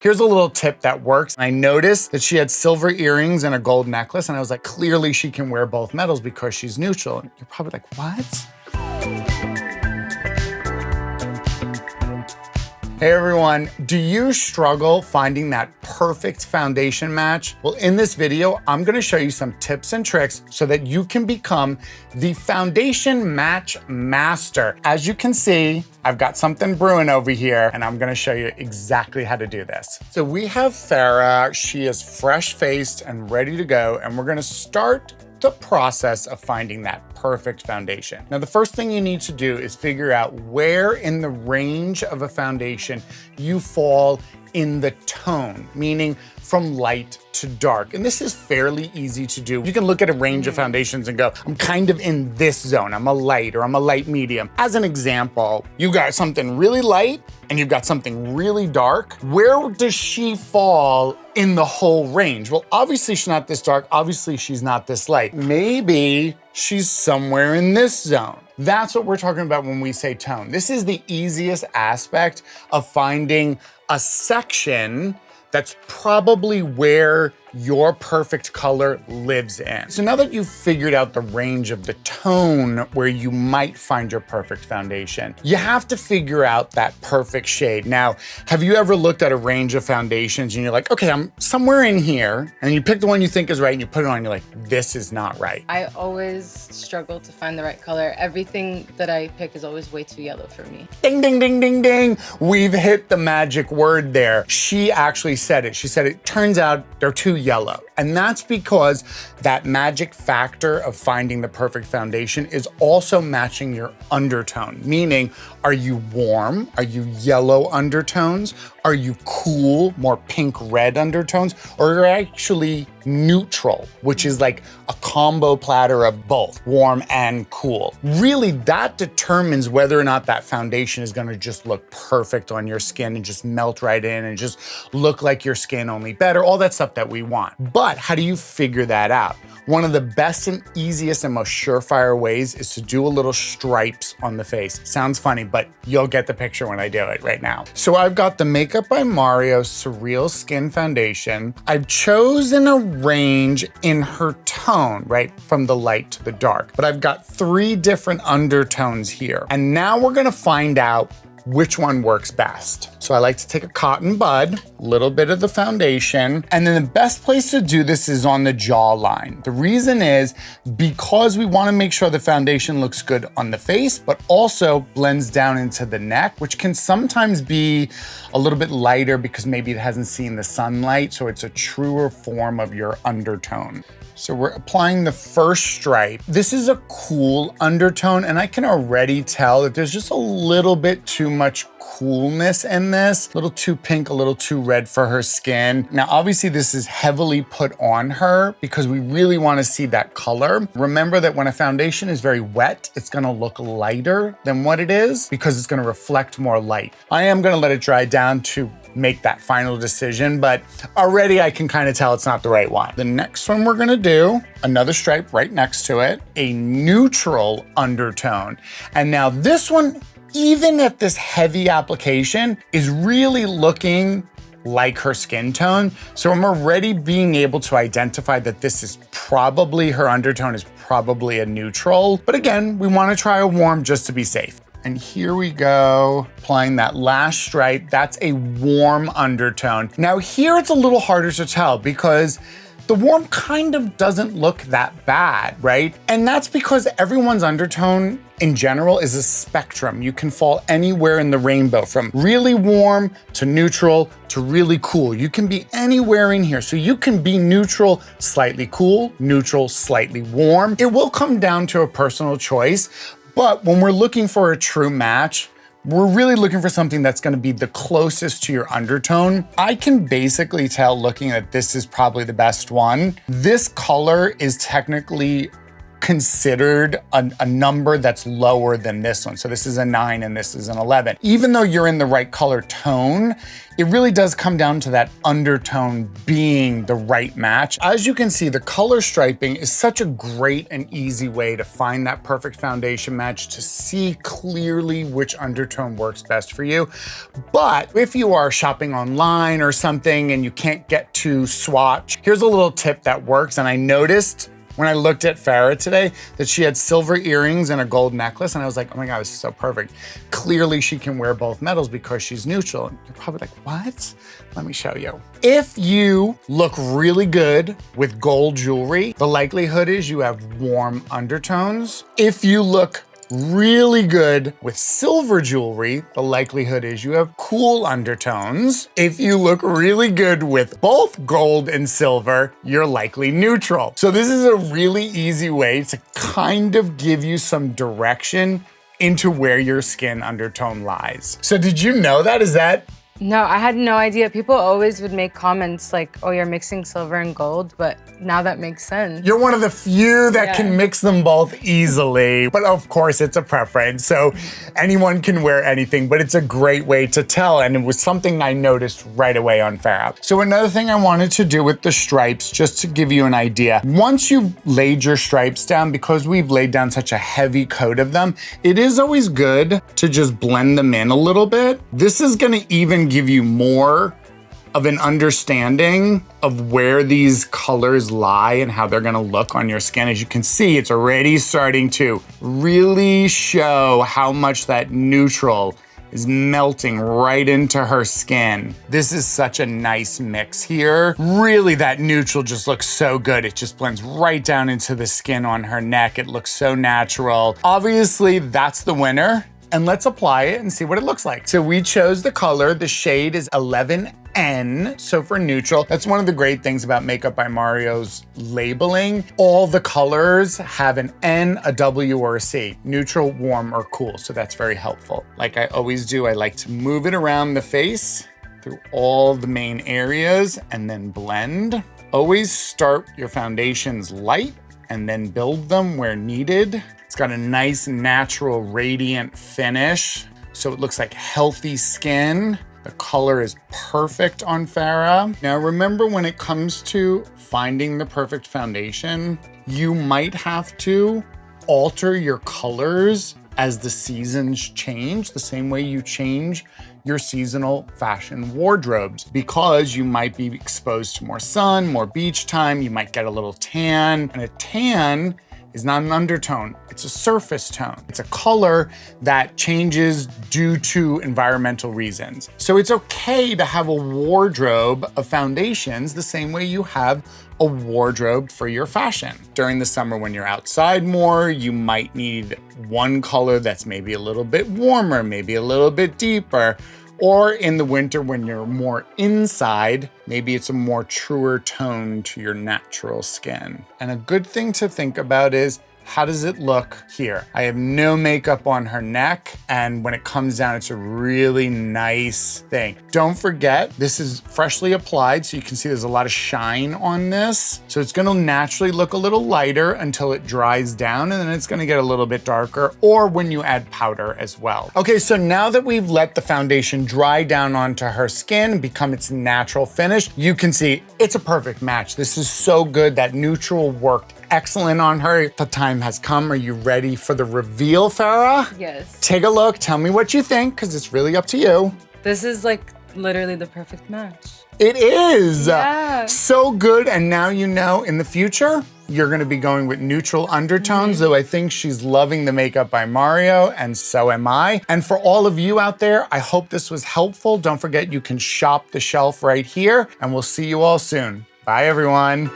Here's a little tip that works. I noticed that she had silver earrings and a gold necklace, and I was like, clearly she can wear both metals because she's neutral. And you're probably like, what? Hey everyone, do you struggle finding that perfect foundation match? Well, in this video, I'm gonna show you some tips and tricks so that you can become the foundation match master. As you can see, I've got something brewing over here and I'm gonna show you exactly how to do this. So we have Farah, she is fresh-faced and ready to go, and we're gonna start the process of finding that perfect foundation. Now, the first thing you need to do is figure out where in the range of a foundation you fall in the tone, meaning from light to dark. And this is fairly easy to do. You can look at a range of foundations and go, I'm kind of in this zone. I'm a light or I'm a light medium. As an example, you got something really light and you've got something really dark. Where does she fall in the whole range? Well, obviously she's not this dark. Obviously she's not this light. Maybe she's somewhere in this zone. That's what we're talking about when we say tone. This is the easiest aspect of finding a section that's probably where your perfect color lives in. So now that you've figured out the range of the tone where you might find your perfect foundation, you have to figure out that perfect shade. Now, have you ever looked at a range of foundations and you're like, okay, I'm somewhere in here, and you pick the one you think is right and you put it on and you're like, this is not right. I always struggle to find the right color. Everything that I pick is always way too yellow for me. Ding, ding, ding, ding, ding. We've hit the magic word there. She actually said it. She said, it turns out they're too yellow. And that's because that magic factor of finding the perfect foundation is also matching your undertone. Meaning, are you warm? Are you yellow undertones? Are you cool, more pink-red undertones? Or are you actually neutral, which is like a combo platter of both, warm and cool? Really, that determines whether or not that foundation is gonna just look perfect on your skin and just melt right in and just look like your skin, only better, all that stuff that we want. But how do you figure that out? One of the best and easiest and most surefire ways is to do a little stripes on the face. Sounds funny, but you'll get the picture when I do it right now. So I've got the Makeup by Mario Surreal Skin Foundation. I've chosen a range in her tone, right? From the light to the dark. But I've got 3 different undertones here. And now we're gonna find out which one works best. So I like to take a cotton bud, a little bit of the foundation, and then the best place to do this is on the jawline. The reason is because we wanna make sure the foundation looks good on the face, but also blends down into the neck, which can sometimes be a little bit lighter because maybe it hasn't seen the sunlight, so it's a truer form of your undertone. So we're applying the first stripe. This is a cool undertone, and I can already tell that there's just a little bit too much coolness in this. A little too pink, a little too red for her skin. Now, obviously this is heavily put on her because we really wanna see that color. Remember that when a foundation is very wet, it's gonna look lighter than what it is because it's gonna reflect more light. I am gonna let it dry down to make that final decision, but already I can kind of tell it's not the right one. The next one we're gonna do, another stripe right next to it, a neutral undertone. And now this one, even at this heavy application, is really looking like her skin tone. So I'm already being able to identify that this is probably, her undertone is probably a neutral. But again, we wanna try a warm just to be safe. And here we go, applying that last stripe. That's a warm undertone. Now here it's a little harder to tell because the warm kind of doesn't look that bad, right? And that's because everyone's undertone in general is a spectrum. You can fall anywhere in the rainbow, from really warm to neutral to really cool. You can be anywhere in here. So you can be neutral, slightly cool, neutral, slightly warm. It will come down to a personal choice. But when we're looking for a true match, we're really looking for something that's gonna be the closest to your undertone. I can basically tell looking at this is probably the best one. This color is technically considered a number that's lower than this one. So this is a 9 and this is an 11. Even though you're in the right color tone, it really does come down to that undertone being the right match. As you can see, the color striping is such a great and easy way to find that perfect foundation match, to see clearly which undertone works best for you. But if you are shopping online or something and you can't get to swatch, here's a little tip that works. And I noticed when I looked at Farrah today that she had silver earrings and a gold necklace, and I was like, oh my God, this is so perfect. Clearly she can wear both metals because she's neutral. And you're probably like, what? Let me show you. If you look really good with gold jewelry, the likelihood is you have warm undertones. If you look really good with silver jewelry, the likelihood is you have cool undertones. If you look really good with both gold and silver, you're likely neutral. So this is a really easy way to kind of give you some direction into where your skin undertone lies. So did you know that? Is that? No, I had no idea. People always would make comments like, oh, you're mixing silver and gold, but now that makes sense. You're one of the few that can mix them both easily. But of course, it's a preference. So anyone can wear anything, but it's a great way to tell. And it was something I noticed right away on Farrah. So another thing I wanted to do with the stripes, just to give you an idea, once you've laid your stripes down, because we've laid down such a heavy coat of them, it is always good to just blend them in a little bit. This is gonna even give you more of an understanding of where these colors lie and how they're gonna look on your skin. As you can see, it's already starting to really show how much that neutral is melting right into her skin. This is such a nice mix here. Really, that neutral just looks so good. It just blends right down into the skin on her neck. It looks so natural. Obviously, that's the winner. And let's apply it and see what it looks like. So we chose the color. The shade is 11N, so for neutral. That's one of the great things about Makeup by Mario's labeling. All the colors have an N, a W, or a C. Neutral, warm, or cool, so that's very helpful. Like I always do, I like to move it around the face through all the main areas and then blend. Always start your foundations light and then build them where needed. It's got a nice, natural, radiant finish, so it looks like healthy skin. The color is perfect on Farrah. Now remember, when it comes to finding the perfect foundation, you might have to alter your colors as the seasons change, the same way you change your seasonal fashion wardrobes, because you might be exposed to more sun, more beach time, you might get a little tan, and a tan is not an undertone, it's a surface tone. It's a color that changes due to environmental reasons. So it's okay to have a wardrobe of foundations the same way you have a wardrobe for your fashion. During the summer when you're outside more, you might need one color that's maybe a little bit warmer, maybe a little bit deeper. Or in the winter when you're more inside, maybe it's a more truer tone to your natural skin. And a good thing to think about is, how does it look here? I have no makeup on her neck, and when it comes down, it's a really nice thing. Don't forget, this is freshly applied, so you can see there's a lot of shine on this. So it's gonna naturally look a little lighter until it dries down, and then it's gonna get a little bit darker, or when you add powder as well. Okay, so now that we've let the foundation dry down onto her skin and become its natural finish, you can see it's a perfect match. This is so good. That neutral worked excellent on her. The time has come. Are you ready for the reveal, Farrah? Yes. Take a look, tell me what you think, because it's really up to you. This is like literally the perfect match. It is. Yeah. So good, and now you know in the future, you're gonna be going with neutral undertones, though I think she's loving the Makeup by Mario, and so am I. And for all of you out there, I hope this was helpful. Don't forget, you can shop the shelf right here, and we'll see you all soon. Bye, everyone.